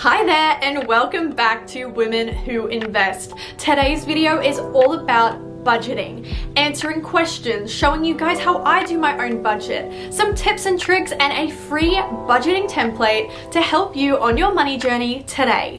Hi there and welcome back to Women Who Invest. Today's video is all about budgeting, answering questions, showing you guys how I do my own budget, some tips and tricks, and a free budgeting template to help you on your money journey today.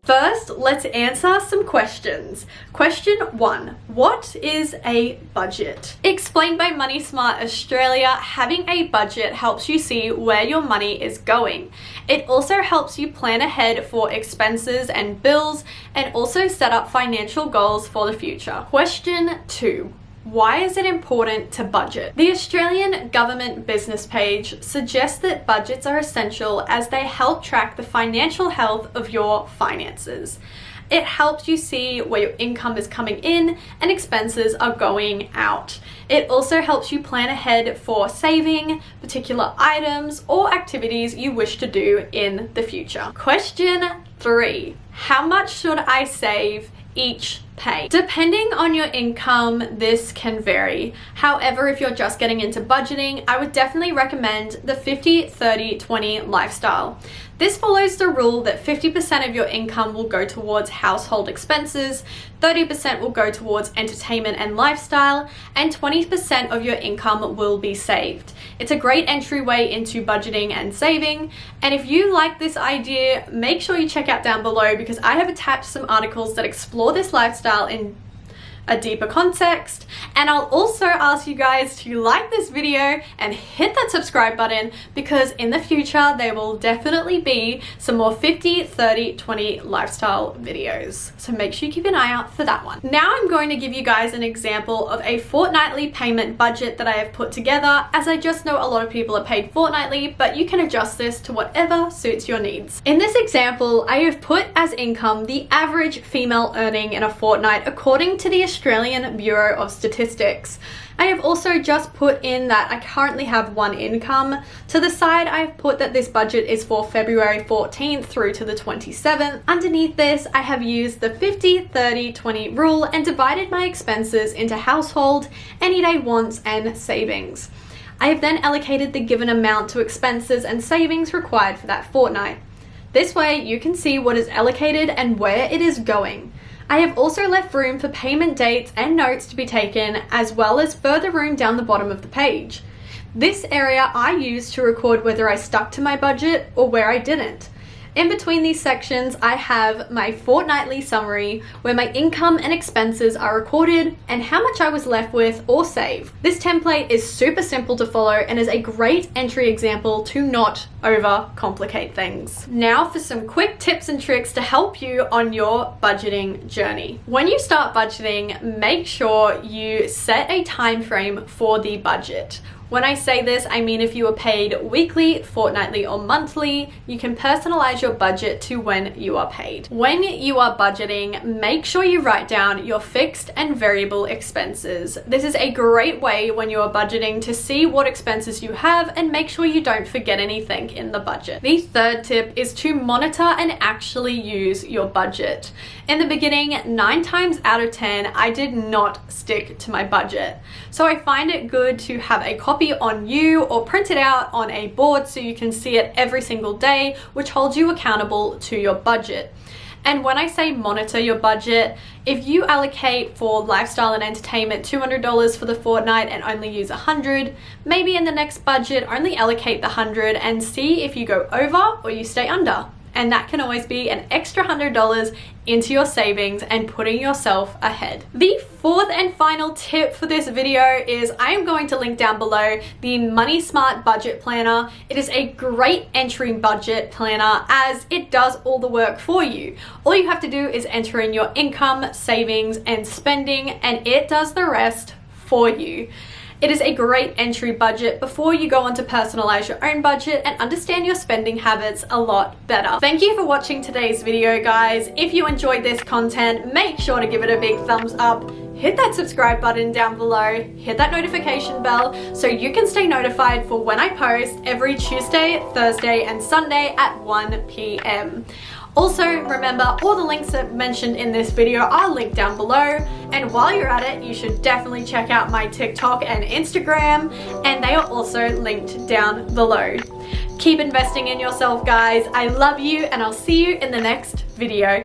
First, let's answer some questions. Question 1. What is a budget? Explained by Moneysmart Australia, having a budget helps you see where your money is going. It also helps you plan ahead for expenses and bills and also set up financial goals for the future. Question 2. Why is it important to budget? The Australian government business page suggests that budgets are essential as they help track the financial health of your finances. It helps you see where your income is coming in and expenses are going out. It also helps you plan ahead for saving, particular items, or activities you wish to do in the future. Question 3. How much should I save each pay? Depending on your income, this can vary. However, if you're just getting into budgeting, I would definitely recommend the 50-30-20 lifestyle. This follows the rule that 50% of your income will go towards household expenses, 30% will go towards entertainment and lifestyle, and 20% of your income will be saved. It's a great entryway into budgeting and saving, and if you like this idea, make sure you check out down below because I have attached some articles that explore this lifestyle in a deeper context, and I'll also ask you guys to like this video and hit that subscribe button because in the future there will definitely be some more 50-30-20 lifestyle videos, so make sure you keep an eye out for that one. Now I'm going to give you guys an example of a fortnightly payment budget that I have put together, as I just know a lot of people are paid fortnightly, but you can adjust this to whatever suits your needs. In this example, I have put as income the average female earning in a fortnight according to the Australian Bureau of Statistics. I have also just put in that I currently have one income. To the side, I've put that this budget is for February 14th through to the 27th. Underneath this, I have used the 50-30-20 rule and divided my expenses into household, anyday wants, and savings. I have then allocated the given amount to expenses and savings required for that fortnight. This way, you can see what is allocated and where it is going. I have also left room for payment dates and notes to be taken, as well as further room down the bottom of the page. This area I use to record whether I stuck to my budget or where I didn't. In between these sections, I have my fortnightly summary where my income and expenses are recorded and how much I was left with or save. This template is super simple to follow and is a great entry example to not overcomplicate things. Now for some quick tips and tricks to help you on your budgeting journey. When you start budgeting, make sure you set a time frame for the budget. When I say this, I mean if you are paid weekly, fortnightly, or monthly, you can personalize your budget to when you are paid. When you are budgeting, make sure you write down your fixed and variable expenses. This is a great way when you are budgeting to see what expenses you have and make sure you don't forget anything in the budget. The third tip is to monitor and actually use your budget. In the beginning, 9 times out of 10, I did not stick to my budget. So I find it good to have a copy on you or print it out on a board so you can see it every single day, which holds you accountable to your budget. And when I say monitor your budget, if you allocate for lifestyle and entertainment $200 for the fortnight and only use $100, maybe in the next budget only allocate the $100 and see if you go over or you stay under. And that can always be an extra $100 into your savings and putting yourself ahead. The fourth and final tip for this video is I am going to link down below the Moneysmart budget planner. It is a great entry budget planner as it does all the work for you. All you have to do is enter in your income, savings, and spending, and it does the rest for you. It is a great entry budget before you go on to personalize your own budget and understand your spending habits a lot better. Thank you for watching today's video, guys. If you enjoyed this content, make sure to give it a big thumbs up. Hit that subscribe button down below, hit that notification bell so you can stay notified for when I post every Tuesday, Thursday, and Sunday at 1 p.m. Also, remember, all the links that mentioned in this video are linked down below, and while you're at it, you should definitely check out my TikTok and Instagram, and they are also linked down below. Keep investing in yourself, guys. I love you, and I'll see you in the next video.